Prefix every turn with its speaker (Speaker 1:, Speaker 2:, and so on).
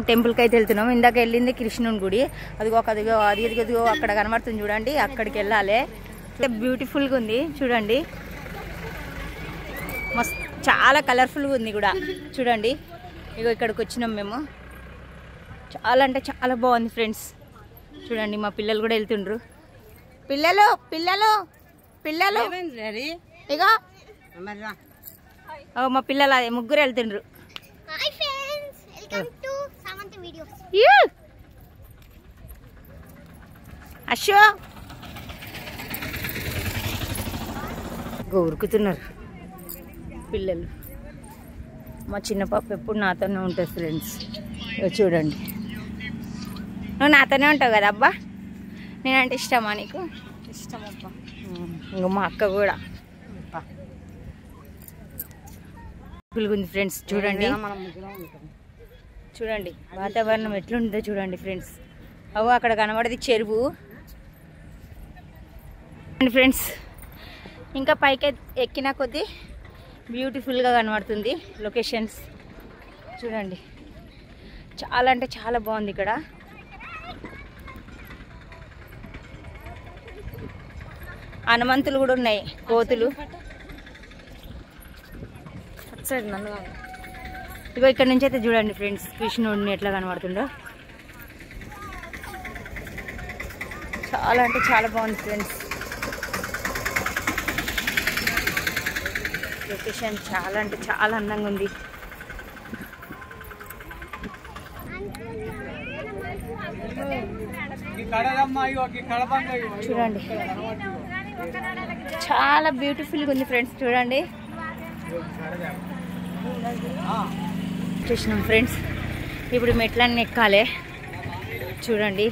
Speaker 1: టెంపుల్కి అయితే వెళ్తున్నాం. ఇందాక వెళ్ళింది కృష్ణుని గుడి. అదిగో అదిగో అక్కడ కనబడుతుంది చూడండి, అక్కడికి వెళ్ళాలి. బ్యూటిఫుల్గా ఉంది చూడండి, మస్తు చాలా కలర్ఫుల్గా ఉంది కూడా చూడండి. ఇగో ఇక్కడికి వచ్చినాం మేము. చాలా అంటే చాలా బాగుంది ఫ్రెండ్స్. చూడండి మా పిల్లలు కూడా వెళ్తుండ్రు. పిల్లలు పిల్లలు పిల్లలు ఇగో మా పిల్లలు అదే ముగ్గురు వెళ్తుండ్రు. అశో ఉరుకుతున్నారు పిల్లలు. మా చిన్న పాప ఎప్పుడు నాతోనే ఉంటుంది ఫ్రెండ్స్. చూడండి, నువ్వు నాతోనే ఉంటావు కదా అబ్బా. నేనంటే ఇష్టమా నీకు? ఇష్టం అబ్బా. ఇంకా మా అక్క కూడా ఉంది ఫ్రెండ్స్. చూడండి చూడండి వాతావరణం ఎట్లుంటుందో చూడండి ఫ్రెండ్స్. అవు అక్కడ కనబడేది చెరువు ఫ్రెండ్స్. ఇంకా పైకి ఎక్కిన కొద్దీ బ్యూటిఫుల్గా కనబడుతుంది లొకేషన్స్. చూడండి చాలా అంటే చాలా బాగుంది ఇక్కడ. హనుమంతులు కూడా ఉన్నాయి, కోతులు. ఇగో ఇక్కడ నుంచి అయితే చూడండి ఫ్రెండ్స్, కృష్ణుడిని ఎట్లా కనబడుతుండో. చాలా అంటే చాలా బాగుంది ఫ్రెండ్స్. లొకేషన్ చాలా అంటే చాలా అందంగా ఉంది. చూడండి చాలా బ్యూటిఫుల్గా ఉంది ఫ్రెండ్స్. చూడండి చూసినాం ఫ్రెండ్స్. ఇప్పుడు మెట్లన్నీ ఎక్కాలి చూడండి.